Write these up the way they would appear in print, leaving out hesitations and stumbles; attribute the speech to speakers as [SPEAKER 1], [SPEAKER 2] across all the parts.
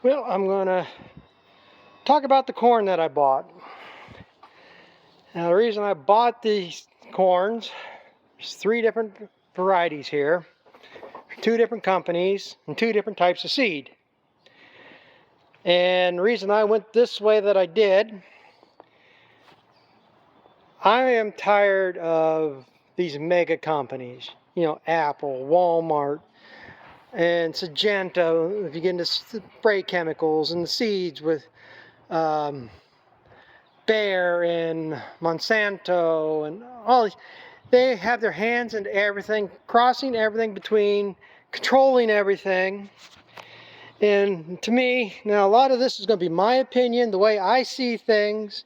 [SPEAKER 1] Well, I'm going to talk about the corn that I bought. Now, the reason I bought these corns, there's 3 different varieties here, 2 different companies, and 2 different types of seed. And the reason I went this way that I did, I am tired of these mega companies, you know, Apple, Walmart, and Syngenta, if you get into spray chemicals and the seeds with Bayer and Monsanto and all these. They have their hands into everything, crossing everything between, controlling everything. And to me, now a lot of this is going to be my opinion, the way I see things.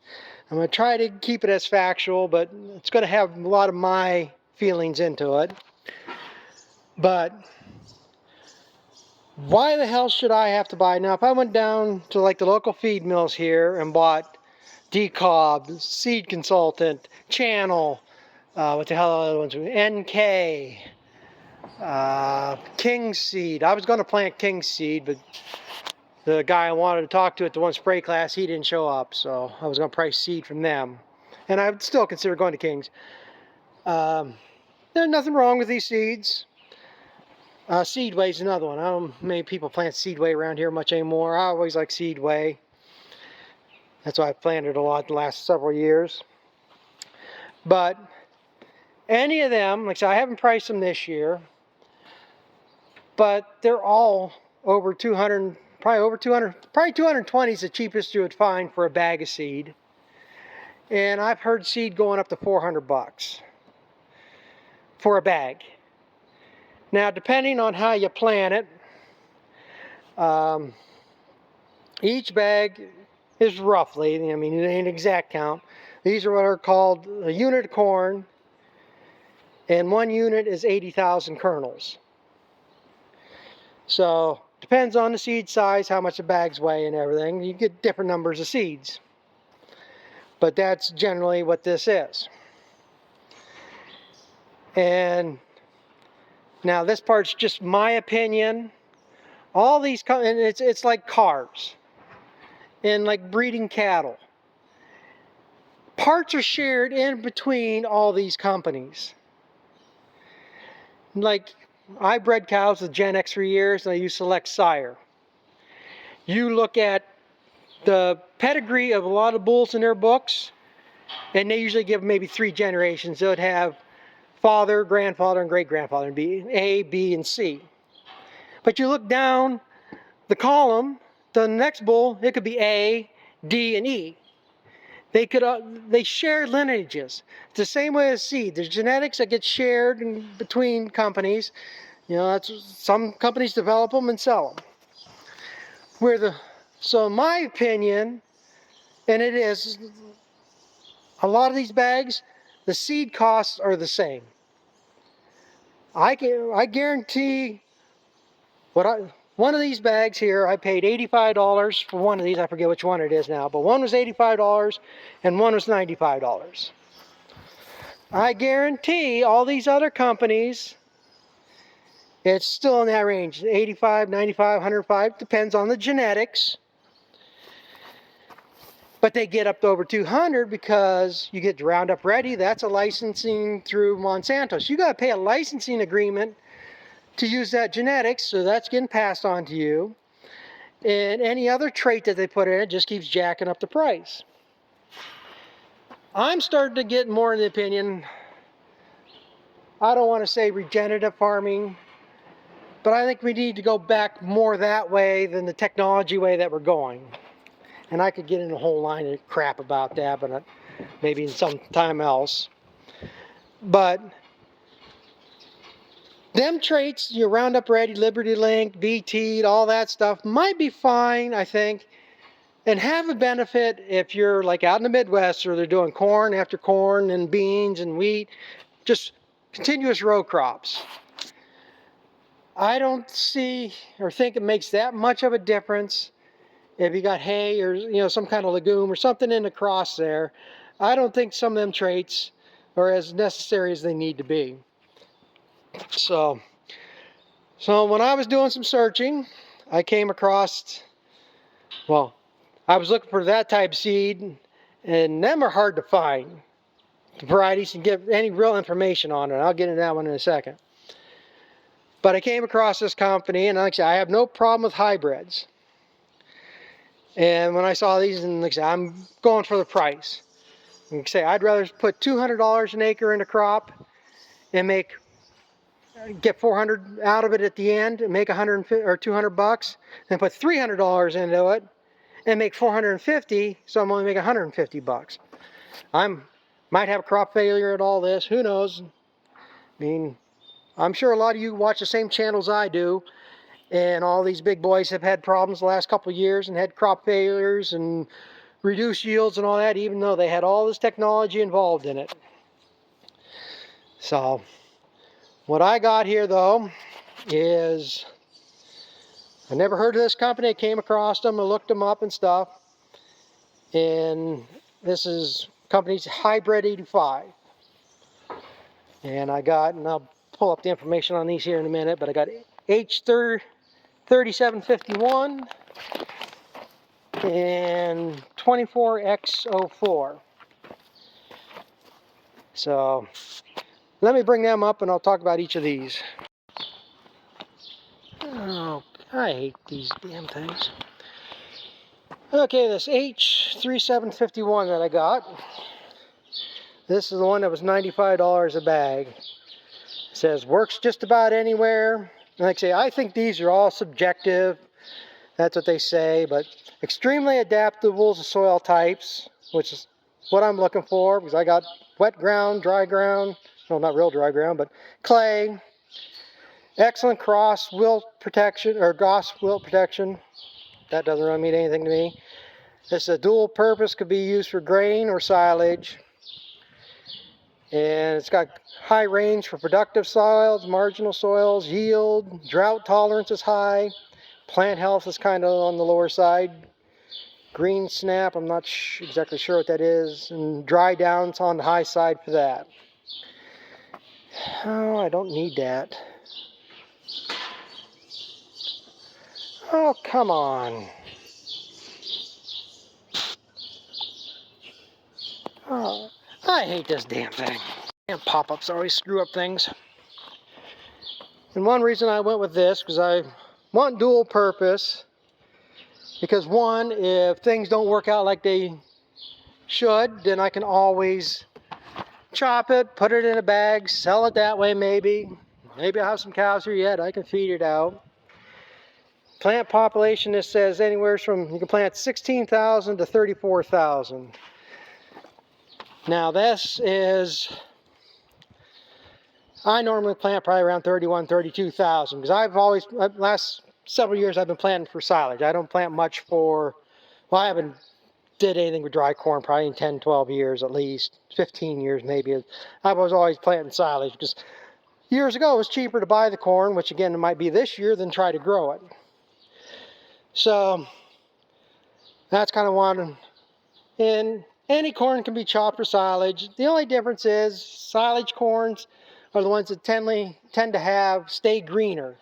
[SPEAKER 1] I'm going to try to keep it as factual, but it's going to have a lot of my feelings into it. But why the hell should I have to buy? Now, if I went down to like the local feed mills here and bought Decob, Seed Consultant, Channel, what the hell are the other ones? NK, King Seed. I was going to plant King Seed, but the guy I wanted to talk to at the one spray class, he didn't show up, so I was going to price seed from them. And I would still consider going to King's. There's nothing wrong with these seeds. Seedway is another one. I don't know many people plant Seedway around here much anymore. I always like Seedway. That's why I've planted a lot the last several years. But any of them, like I said, I haven't priced them this year, but they're all over 200, probably over 200, probably 220 is the cheapest you would find for a bag of seed. And I've heard seed going up to 400 bucks for a bag. Now, depending on how you plant it, each bag is roughly, I mean, it ain't an exact count. These are what are called a unit of corn, and 1 unit is 80,000 kernels. So, depends on the seed size, how much the bags weigh and everything. You get different numbers of seeds. But that's generally what this is. And now this part's just my opinion. All these, and it's like cars and like breeding cattle. Parts are shared in between all these companies. Like, I bred cows with Gen X for years, and I use Select Sire. You look at the pedigree of a lot of bulls in their books, and they usually give maybe 3 generations. They would have father, grandfather, and great-grandfather, and be A, B, and C. But you look down the column, the next bull, it could be A, D, and E. They share lineages. It's the same way as seed. There's genetics that get shared in between companies. You know, some companies develop them and sell them. So in my opinion, and it is, a lot of these bags, the seed costs are the same. I guarantee one of these bags here, I paid $85 for one of these. I forget which one it is now, but one was $85 and one was $95. I guarantee all these other companies, it's still in that range, 85, 95, 105, depends on the genetics. But they get up to over 200 because you get Roundup Ready. That's a licensing through Monsanto. So you got to pay a licensing agreement to use that genetics, so that's getting passed on to you. And any other trait that they put in it just keeps jacking up the price. I'm starting to get more in the opinion, I don't want to say regenerative farming, but I think we need to go back more that way than the technology way that we're going. And I could get in a whole line of crap about that, but maybe in some time else. But them traits, your Roundup Ready, Liberty Link, BT, all that stuff might be fine, I think, and have a benefit if you're like out in the Midwest or they're doing corn after corn and beans and wheat, just continuous row crops. I don't see or think it makes that much of a difference if you got hay or some kind of legume or something in the cross there. I don't think some of them traits are as necessary as they need to be. So So when I was doing some searching, I came across, well, I was looking for that type of seed, and them are hard to find. The varieties and get any real information on it. I'll get into that one in a second. But I came across this company, and like I said, I have no problem with hybrids. And when I saw these, and like I said, I'm going for the price. Like I say, I'd rather put $200 an acre in a crop and get 400 out of it at the end and make 150 or 200 bucks, than put $300 into it and make 450, so I'm only making 150 bucks. Might have a crop failure at all this, who knows? I mean, I'm sure a lot of you watch the same channels I do, and all these big boys have had problems the last couple of years and had crop failures and reduced yields and all that, even though they had all this technology involved in it. So what I got here though is, I never heard of this company. I came across them, I looked them up and stuff, and this is company's Hybrid 85. And I'll pull up the information on these here in a minute, but I got H3751 and 24X04. So let me bring them up and I'll talk about each of these. Oh, I hate these damn things. Okay, this H3751 that I got, this is the one that was $95 a bag. It says works just about anywhere. And like I say, I think these are all subjective. That's what they say, but extremely adaptable to soil types, which is what I'm looking for, because I got wet ground, dry ground, no, not real dry ground, but clay. Excellent cross wilt protection, or goss wilt protection. That doesn't really mean anything to me. This is a dual purpose, could be used for grain or silage. And it's got high range for productive soils, marginal soils, yield, drought tolerance is high. Plant health is kind of on the lower side. Green snap, I'm not exactly sure what that is. And dry down's on the high side for that. Oh, I don't need that. Oh, come on. Oh, I hate this damn thing. Damn pop-ups always screw up things. And one reason I went with this, because I want dual purpose. Because one, if things don't work out like they should, then I can always chop it, put it in a bag, sell it that way maybe. Maybe I have some cows here yet, I can feed it out. Plant population, this says anywhere from, you can plant 16,000 to 34,000. Now this is, I normally plant probably around 31, 32,000, because last several years I've been planting for silage. I don't plant much for, well, I haven't did anything with dry corn probably in 10, 12 years at least, 15 years maybe. I was always planting silage, because years ago it was cheaper to buy the corn, which again it might be this year, than try to grow it. So that's kind of one. And any corn can be chopped for silage. The only difference is silage corns are the ones that tend to stay greener.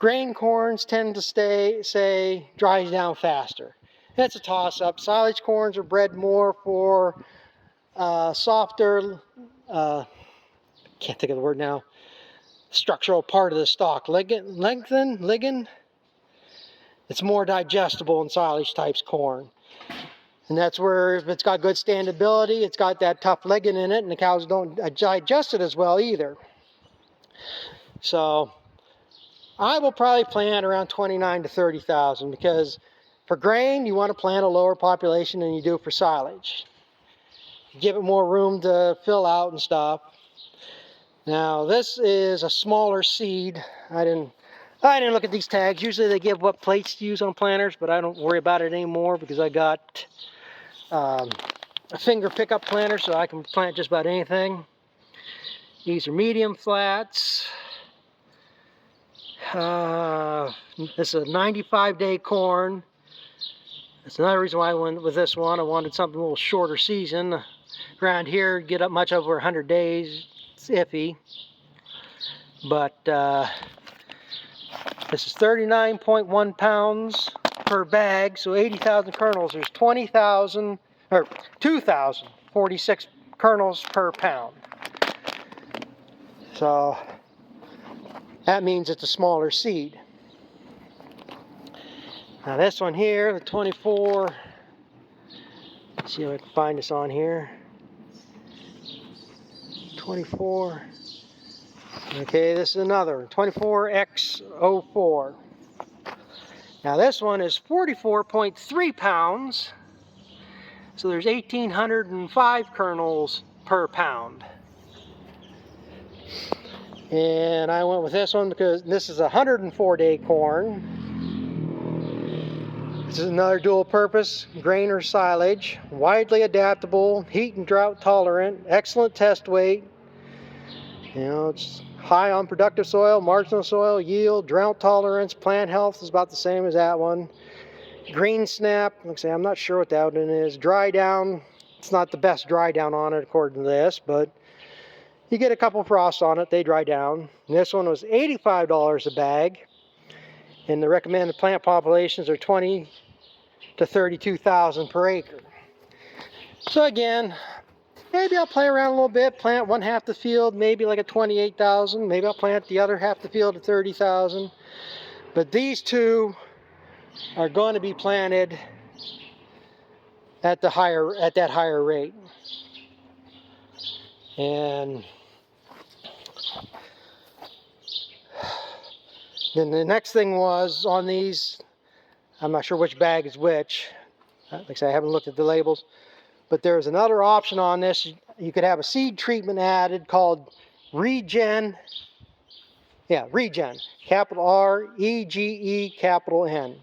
[SPEAKER 1] Grain corns tend to dries down faster. It's a toss-up. Silage corns are bred more for softer, can't think of the word now, structural part of the stalk. Lignin. It's more digestible in silage types corn. And that's where, if it's got good standability, it's got that tough lignin in it, and the cows don't digest it as well either. So I will probably plant around 29 to 30,000, because for grain you want to plant a lower population than you do for silage. Give it more room to fill out and stuff. Now this is a smaller seed. I didn't look at these tags. Usually they give what plates to use on planters, but I don't worry about it anymore, because I got a finger pickup planter, so I can plant just about anything. These are medium flats. This is a 95-day corn. That's another reason why I went with this one. I wanted something a little shorter season. Around here, get up much over 100 days. It's iffy. But This is 39.1 pounds per bag, so 80,000 kernels. There's 20,000 or 2,046 kernels per pound. So that means it's a smaller seed. Now this one here, the 24, let's see if I can find this on here. 24. Okay, this is another one, 24X04. Now this one is 44.3 pounds, so there's 1,805 kernels per pound. And I went with this one because this is a 104-day corn. This is another dual purpose grain or silage, widely adaptable, heat and drought tolerant, excellent test weight. You know, it's high on productive soil, marginal soil, yield, drought tolerance, plant health is about the same as that one. Green snap, like I say, I'm not sure what that one is. Dry down, it's not the best dry down on it according to this, but you get a couple frosts on it, they dry down. And this one was $85 a bag, and the recommended plant populations are 20 to 32,000 per acre. So again, maybe I'll play around a little bit, plant one half the field, maybe like a 28,000. Maybe I'll plant the other half the field at 30,000. But these two are going to be planted at that higher rate. And then the next thing was on these, I'm not sure which bag is which. Like I say, I haven't looked at the labels. But there's another option on this. You could have a seed treatment added called Regen. Yeah, Regen. Capital R-E-G-E, capital N.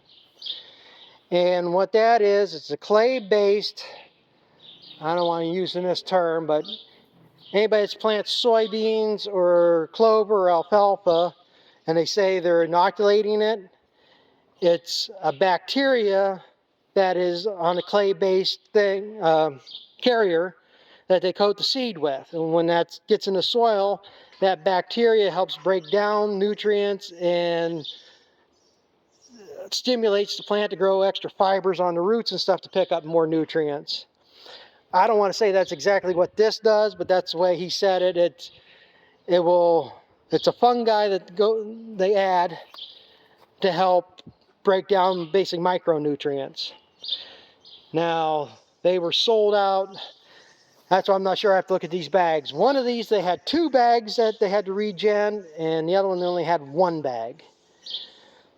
[SPEAKER 1] And what that is, it's a clay-based, I don't want to use this term, but anybody that plants soybeans or clover or alfalfa, and they say they're inoculating it, it's a bacteria that is on a clay-based thing, carrier that they coat the seed with. And when that gets in the soil, that bacteria helps break down nutrients and stimulates the plant to grow extra fibers on the roots and stuff to pick up more nutrients. I don't want to say that's exactly what this does, but that's the way he said it. It's a fungi that they add to help break down basic micronutrients. Now, they were sold out. That's why I'm not sure. I have to look at these bags. One of these, they had 2 bags that they had to regen, and the other one, they only had 1 bag.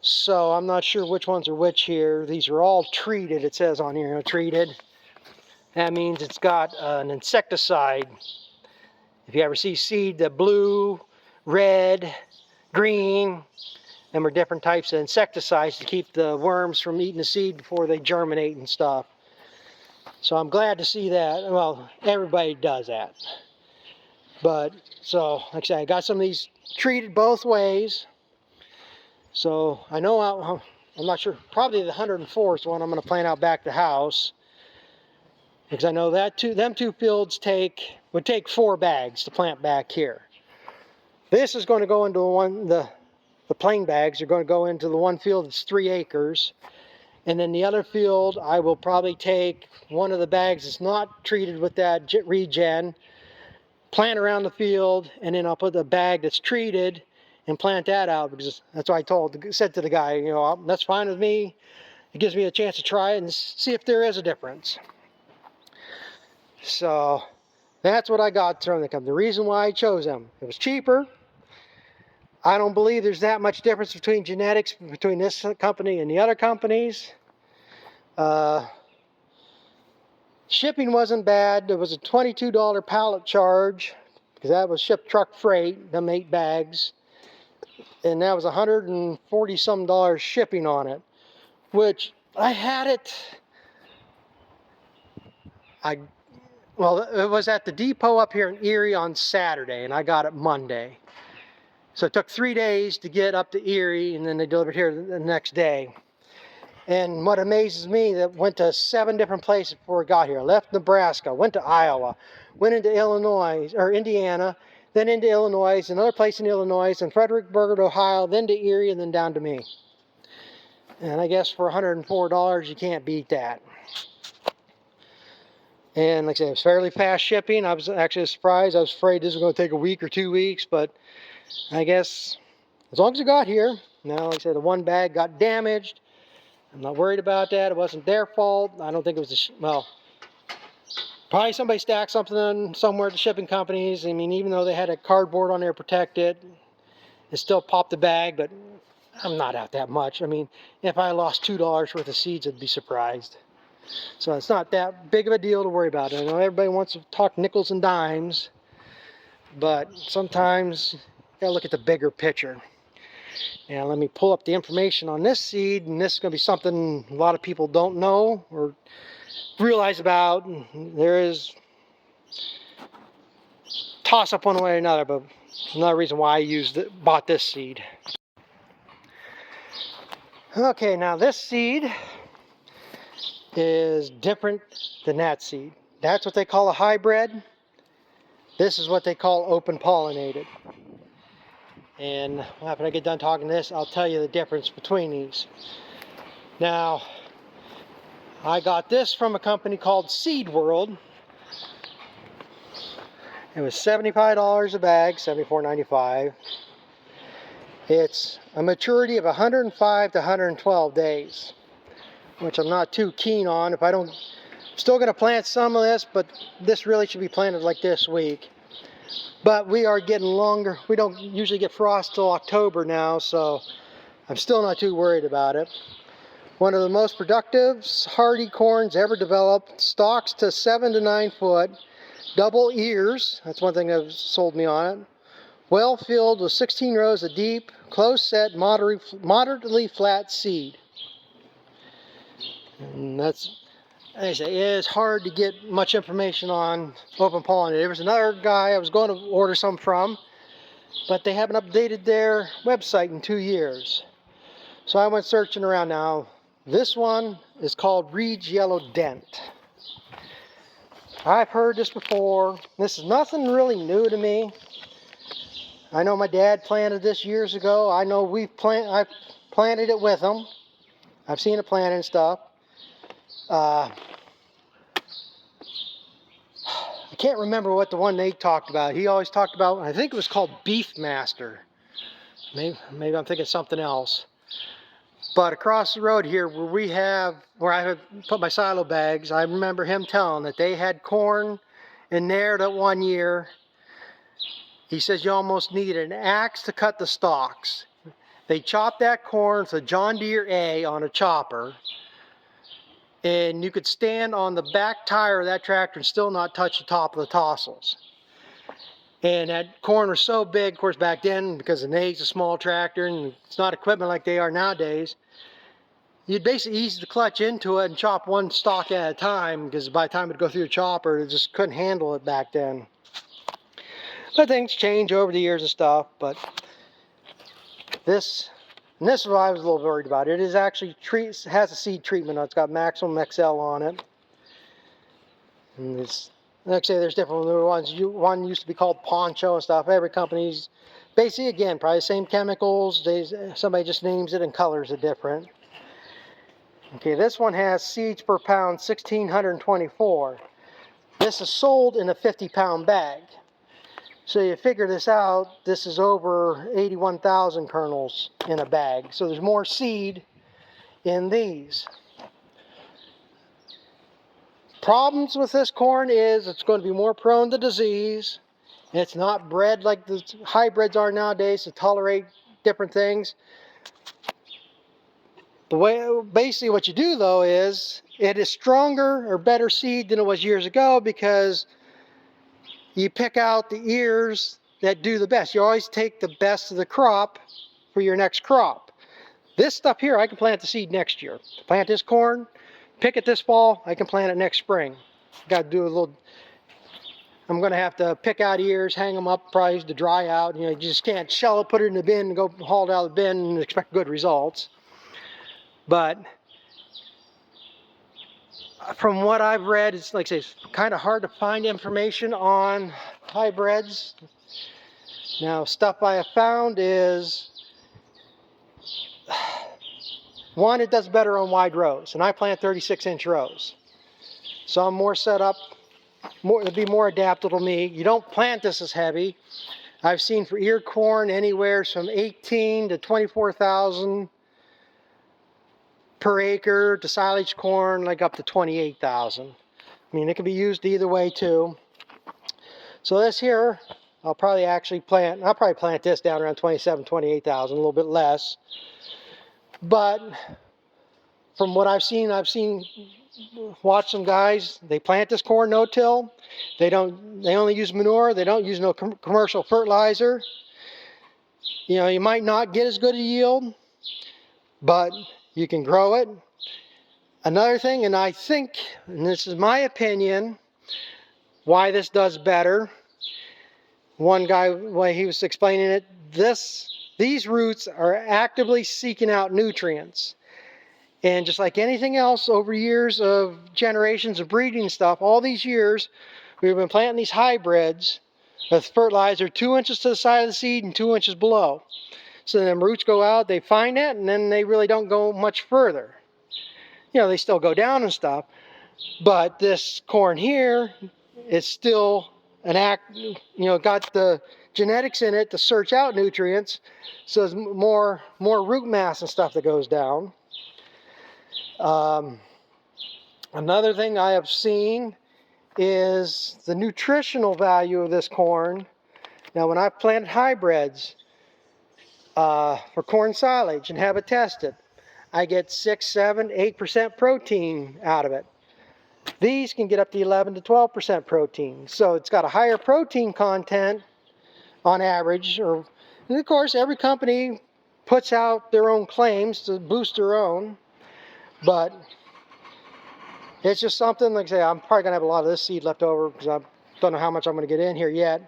[SPEAKER 1] So I'm not sure which ones are which here. These are all treated, it says on here, treated. That means it's got an insecticide. If you ever see seed, the blue, red, green, them are different types of insecticides to keep the worms from eating the seed before they germinate and stuff. So I'm glad to see that. Well, everybody does that. But, so, like I said, I got some of these treated both ways. So, I know, I'm not sure, probably the 104th one I'm going to plant out back the house. Because I know that them two fields would take 4 bags to plant back here. This is going to go into the plain bags are going to go into the one field that's 3 acres. And then the other field, I will probably take one of the bags that's not treated with that regen, plant around the field, and then I'll put the bag that's treated and plant that out, because that's what I said to the guy, you know, that's fine with me. It gives me a chance to try it and see if there is a difference. So that's what I got from the company. The reason why I chose them, it was cheaper. I don't believe there's that much difference between genetics between this company and the other companies. Shipping wasn't bad. There was a $22 pallet charge because that was shipped truck freight, them 8 bags. And that was $140 some shipping on it, which I had it. Well, it was at the depot up here in Erie on Saturday, and I got it Monday. So it took 3 days to get up to Erie, and then they delivered here the next day. And what amazes me, that went to 7 different places before it got here. Left Nebraska, went to Iowa, went into Illinois or Indiana, then into Illinois, another place in Illinois, and Fredericksburg, Ohio, then to Erie, and then down to me. And I guess for $104, you can't beat that. And like I said, it was fairly fast shipping. I was actually surprised. I was afraid this was going to take a week or 2 weeks, but I guess as long as it got here. Now, like I said, the one bag got damaged. I'm not worried about that. It wasn't their fault. I don't think it was, well, probably somebody stacked something somewhere at the shipping companies. I mean, even though they had a cardboard on there to protect it, it still popped the bag, but I'm not out that much. I mean, if I lost $2 worth of seeds, I'd be surprised. So it's not that big of a deal to worry about. I know everybody wants to talk nickels and dimes, but sometimes you gotta look at the bigger picture. And let me pull up the information on this seed, and this is gonna be something a lot of people don't know or realize about. There is toss up one way or another, but another reason why I bought this seed. Okay, now this seed is different than that seed. That's what they call a hybrid. This is what they call open pollinated. And after I get done talking this, I'll tell you the difference between these. Now, I got this from a company called Seed World. It was $75 a bag, $74.95. It's a maturity of 105 to 112 days. Which I'm not too keen on. If I don't, still going to plant some of this, but this really should be planted like this week. But we are getting longer. We don't usually get frost till October now, so I'm still not too worried about it. One of the most productive, hardy corns ever developed. Stalks to 7 to 9 foot. Double ears. That's one thing that sold me on it. Well filled with 16 rows of deep, close set, moderately flat seed. And that's, like I say, it is hard to get much information on open pollinated. There was another guy I was going to order some from, but they haven't updated their website in 2 years. So I went searching around now. This one is called Reed's Yellow Dent. I've heard this before. This is nothing really new to me. I know my dad planted this years ago. I know I planted it with him. I've seen it planted and stuff. I can't remember what the one they talked about. He always talked about, I think it was called Beef Master. Maybe I'm thinking something else. But across the road here where I have put my silo bags, I remember him telling that they had corn in there that one year. He says you almost need an axe to cut the stalks. They chopped that corn with a John Deere A on a chopper. And you could stand on the back tire of that tractor and still not touch the top of the tassels. And that corn was so big, of course, back then, because an A's a small tractor and it's not equipment like they are nowadays, you'd basically ease the clutch into it and chop one stalk at a time, because by the time it'd go through the chopper, it just couldn't handle it back then. But things change over the years and stuff, but this is what I was a little worried about. It is actually has a seed treatment. It's got Maximum XL on it. And it's, like I say, there's different ones. One used to be called Poncho and stuff. Every company's basically, again, probably the same chemicals. Somebody just names it and colors it different. Okay, this one has seeds per pound 1,624. This is sold in a 50-pound bag. So you figure this out, this is over 81,000 kernels in a bag. So there's more seed in these. Problems with this corn is it's going to be more prone to disease. It's not bred like the hybrids are nowadays to tolerate different things. Basically what you do though is, it is stronger or better seed than it was years ago, because you pick out the ears that do the best. You always take the best of the crop for your next crop. This stuff here, I can plant the seed next year. Plant this corn, pick it this fall, I can plant it next spring. Got to do a little, I'm going to have to pick out ears, hang them up probably to dry out. You know, you just can't shell it, put it in the bin and go haul it out of the bin and expect good results. But from what I've read, it's like I say, it's kind of hard to find information on hybrids. Now, stuff I have found is, one, it does better on wide rows, and I plant 36-inch rows. So I'm more set up, it'll be more adaptable to me. You don't plant this as heavy. I've seen for ear corn anywhere from 18 to 24,000 per acre, to silage corn like up to 28,000. I mean, it can be used either way too. So this here, I'll probably plant this down around 27, 28,000, a little bit less. But from what I've seen, watched some guys, they plant this corn no-till. They only use manure. They don't use no commercial fertilizer. You know, you might not get as good a yield, but you can grow it. Another thing, and I think, and this is my opinion, why this does better. One guy, when he was explaining it, these roots are actively seeking out nutrients. And just like anything else, over years of generations of breeding stuff, all these years, we've been planting these hybrids with fertilizer 2 inches to the side of the seed and 2 inches below. So then roots go out, they find that, and then they really don't go much further. You know, they still go down and stuff, but this corn here is still got the genetics in it to search out nutrients, so there's more root mass and stuff that goes down. Another thing I have seen is the nutritional value of this corn. Now, when I've planted hybrids for corn silage and have it tested, I get 6, 7, 8% protein out of it. These can get up to 11 to 12% protein. So it's got a higher protein content on average. And of course, every company puts out their own claims to boost their own. But it's just something, like I say, I'm probably going to have a lot of this seed left over because I don't know how much I'm going to get in here yet.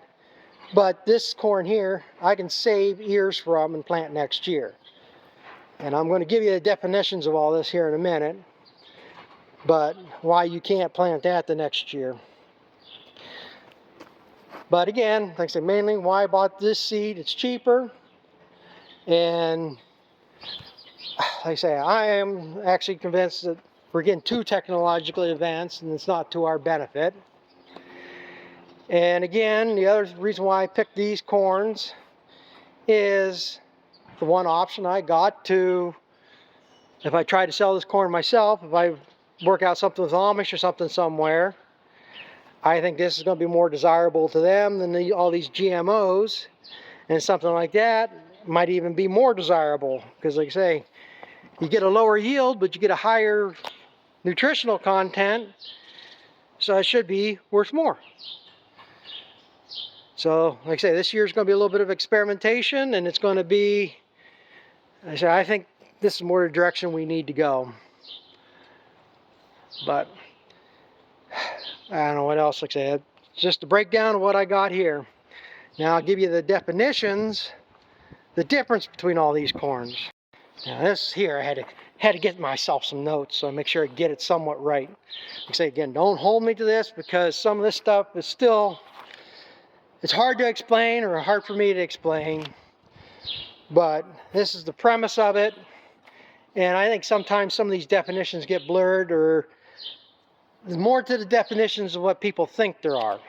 [SPEAKER 1] But this corn here, I can save ears from and plant next year. And I'm going to give you the definitions of all this here in a minute. But why you can't plant that the next year. But again, like I said, mainly why I bought this seed, it's cheaper. And like I say, I am actually convinced that we're getting too technologically advanced and it's not to our benefit. And again, the other reason why I picked these corns is the one option I got to, if I try to sell this corn myself, if I work out something with Amish or something somewhere, I think this is going to be more desirable to them than all these GMOs, and something like that might even be more desirable because, like I say, you get a lower yield but you get a higher nutritional content, so it should be worth more. So like I say, this year's going to be a little bit of experimentation, and it's going to be, I think this is more the direction we need to go. But I don't know what else. Like I said, just a breakdown of what I got here. Now I'll give you the definitions, the difference between all these corns. Now this here, I had to get myself some notes, so I make sure I get it somewhat right. Like I say again, don't hold me to this because some of this stuff is still, it's hard to explain or hard for me to explain. But this is the premise of it. And I think sometimes some of these definitions get blurred, or there's more to the definitions of what people think there are.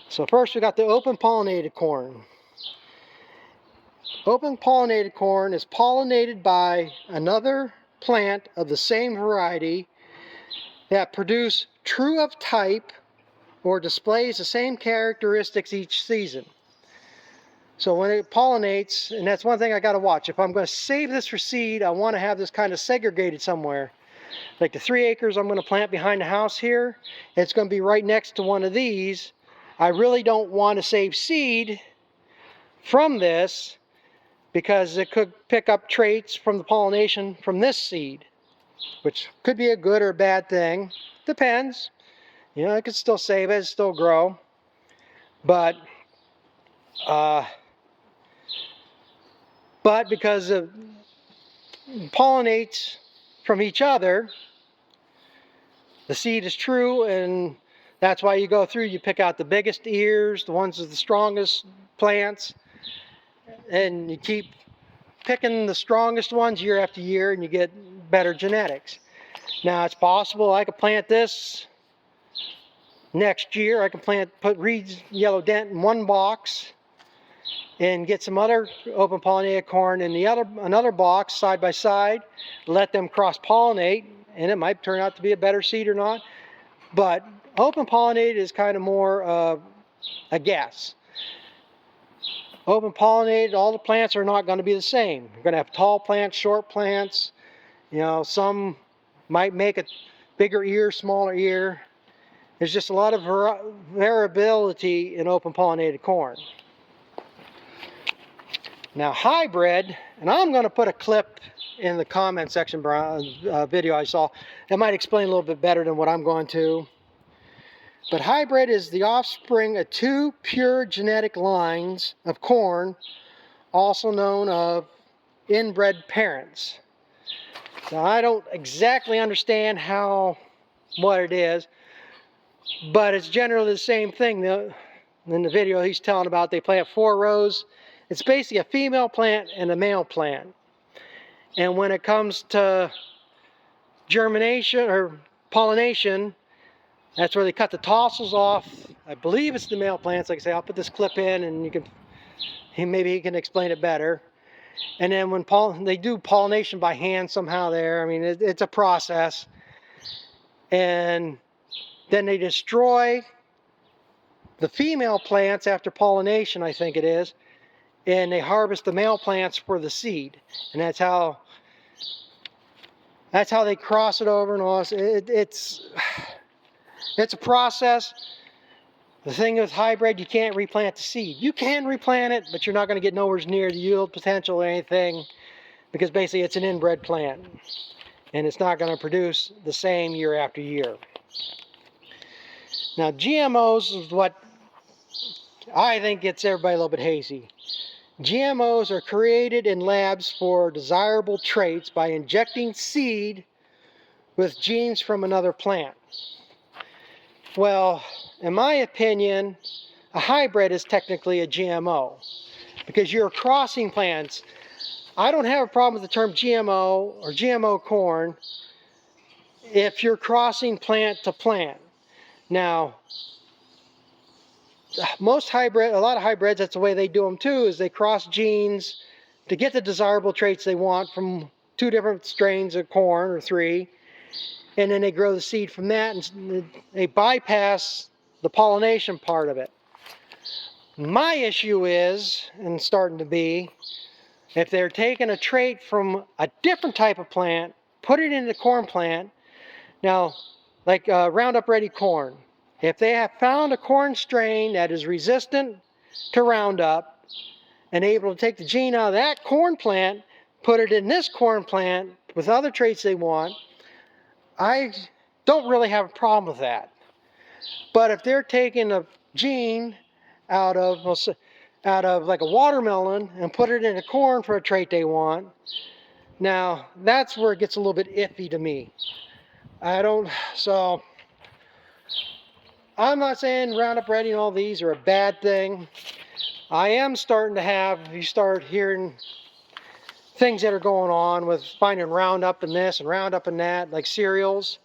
[SPEAKER 1] So first we got the open pollinated corn. Open pollinated corn is pollinated by another plant of the same variety that produce true of type or displays the same characteristics each season. So when it pollinates, and that's one thing I got to watch. If I'm going to save this for seed, I want to have this kind of segregated somewhere. Like the 3 acres I'm going to plant behind the house here, it's going to be right next to one of these. I really don't want to save seed from this because it could pick up traits from the pollination from this seed, which could be a good or a bad thing. Depends. You know, I could still save it, still grow. But because it pollinates from each other, the seed is true and That's why you go through, you pick out the biggest ears, the ones with the strongest plants, and you keep picking the strongest ones year after year, and you get better genetics. Now it's possible I could plant this next year. I can put Reed's Yellow Dent in one box and get some other open pollinated corn in another box side by side, let them cross pollinate, and it might turn out to be a better seed or not. But open pollinated is kind of more a guess. Open pollinated, all the plants are not going to be the same. You're going to have tall plants, short plants. You know, some might make a bigger ear, smaller ear. There's just a lot of variability in open pollinated corn. Now hybrid, and I'm going to put a clip in the comment section video I saw that might explain a little bit better than what I'm going to. But hybrid is the offspring of two pure genetic lines of corn, also known as inbred parents. Now I don't exactly understand what it is, but it's generally the same thing. In the video he's telling about, they plant 4 rows. It's basically a female plant and a male plant. And when it comes to germination or pollination, that's where they cut the tassels off. I believe it's the male plants. Like I say, I'll put this clip in and maybe he can explain it better. And then when they do pollination by hand somehow there, I mean, it's a process. And then they destroy the female plants after pollination, I think it is, and they harvest the male plants for the seed. And that's how they cross it over and all. It's a process. The thing with hybrid, you can't replant the seed. You can replant it, but you're not going to get nowhere near the yield potential or anything, because basically it's an inbred plant. And it's not going to produce the same year after year. Now GMOs is what I think gets everybody a little bit hazy. GMOs are created in labs for desirable traits by injecting seed with genes from another plant. Well, in my opinion, a hybrid is technically a GMO because you're crossing plants. I don't have a problem with the term GMO or GMO corn if you're crossing plant to plant. Now, a lot of hybrids, that's the way they do them too, is they cross genes to get the desirable traits they want from 2 different strains of corn or 3, and then they grow the seed from that, and they bypass the pollination part of it. My issue is, and starting to be, if they're taking a trait from a different type of plant, put it in the corn plant, now, like Roundup Ready corn, if they have found a corn strain that is resistant to Roundup and able to take the gene out of that corn plant, put it in this corn plant with other traits they want, I don't really have a problem with that. But if they're taking a gene out of like a watermelon and put it into corn for a trait they want, now that's where it gets a little bit iffy to me. So I'm not saying Roundup Ready and all these are a bad thing. I am starting to you start hearing things that are going on with finding Roundup in this and Roundup in that, like cereals.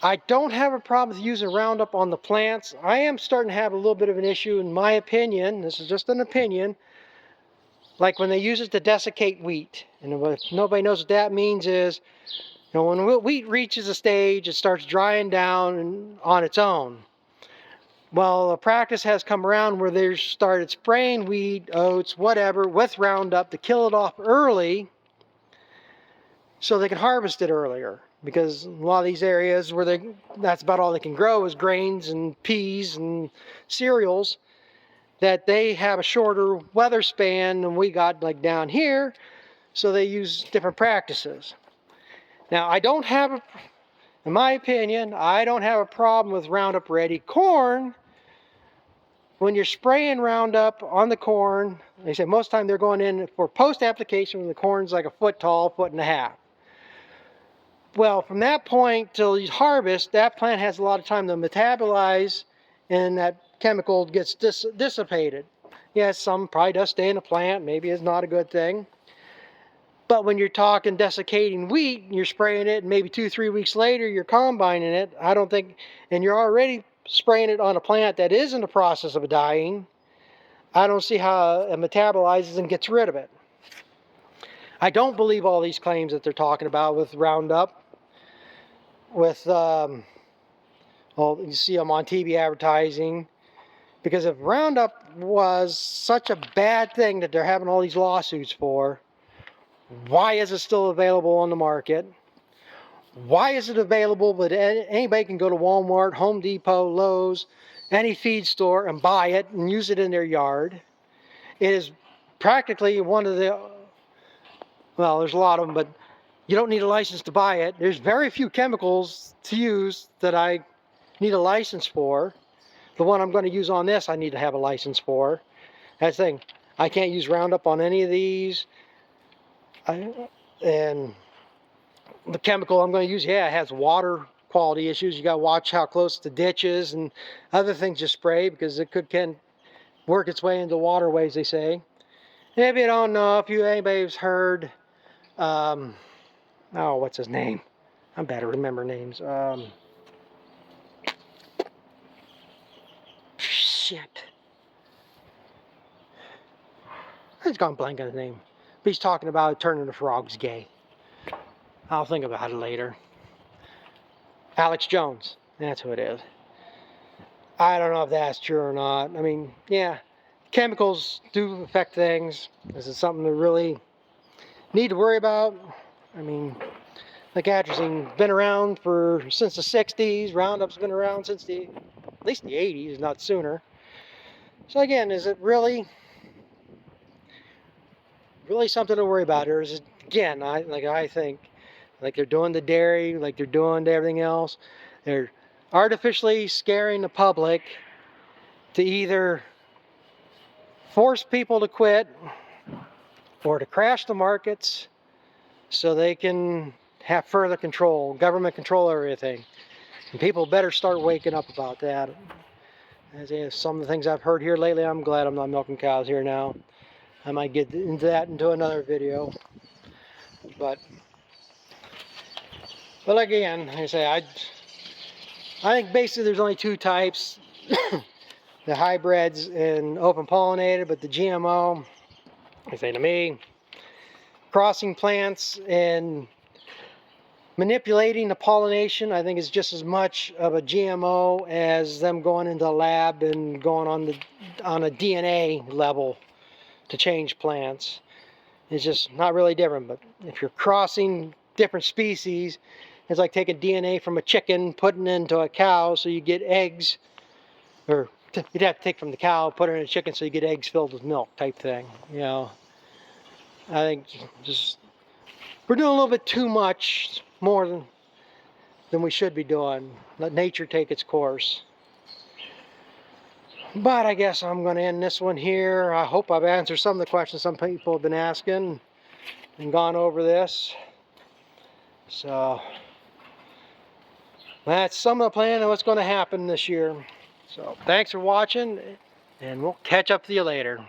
[SPEAKER 1] I don't have a problem with using Roundup on the plants. I am starting to have a little bit of an issue, in my opinion, this is just an opinion, like when they use it to desiccate wheat. And if nobody knows what that means is, you know, when wheat reaches a stage, it starts drying down on its own. Well, a practice has come around where they started spraying wheat, oats, whatever, with Roundup to kill it off early so they can harvest it earlier. Because a lot of these areas where that's about all they can grow is grains and peas and cereals, that they have a shorter weather span than we got like down here, so they use different practices. Now, in my opinion, I don't have a problem with Roundup Ready corn. When you're spraying Roundup on the corn, they say most of the time they're going in for post-application when the corn's like a foot tall, 1.5 feet. Well, from that point till you harvest, that plant has a lot of time to metabolize, and that chemical gets dissipated. Yes, some probably does stay in the plant, maybe it's not a good thing. But when you're talking desiccating wheat, you're spraying it, and maybe 2-3 weeks later you're combining it, I don't think, and you're already spraying it on a plant that is in the process of dying, I don't see how it metabolizes and gets rid of it. I don't believe all these claims that they're talking about with Roundup, with, well, you see them on TV advertising, because if Roundup was such a bad thing that they're having all these lawsuits for, why is it still available on the market? Why is it available but anybody can go to Walmart, Home Depot, Lowe's, any feed store and buy it and use it in their yard? It is practically one of the, well, there's a lot of them, but you don't need a license to buy it. There's very few chemicals to use that I need a license for. The one I'm going to use on this, I need to have a license for. That's the thing. I can't use Roundup on any of these. And the chemical I'm going to use, yeah, it has water quality issues. You got to watch how close to ditches and other things you spray, because it can work its way into waterways, they say. If you don't know, if anybody's heard, oh, what's his name? I better remember names. Shit. I just gone blank on his name. But he's talking about turning the frogs gay. I'll think about it later. Alex Jones, that's who it is. I don't know if that's true or not. I mean, yeah, chemicals do affect things. This is something to really need to worry about. I mean, like atrazine, been around since the 60s. Roundup's been around since at least the 80s, not sooner. So again, is it really something to worry about? Or is it, again, I think, like they're doing to dairy, like they're doing to everything else, they're artificially scaring the public to either force people to quit or to crash the markets so they can have further control, government control over everything. And people better start waking up about that. As some of the things I've heard here lately, I'm glad I'm not milking cows here now. I might get into that into another video. But again, like I say, I think basically there's only two types. The hybrids and open pollinated, but the GMO, I say to me, crossing plants and manipulating the pollination, I think is just as much of a GMO as them going into the lab and going on a DNA level to change plants. It's just not really different. But if you're crossing different species, it's like taking DNA from a chicken, putting it into a cow so you get eggs, or you'd have to take from the cow, put it in a chicken so you get eggs filled with milk type thing. You know, I think just we're doing a little bit too much more than we should be doing. Let nature take its course. But I guess I'm going to end this one here. I hope I've answered some of the questions some people have been asking and gone over this. So that's some of the plan of what's going to happen this year. So thanks for watching, and we'll catch up with you later.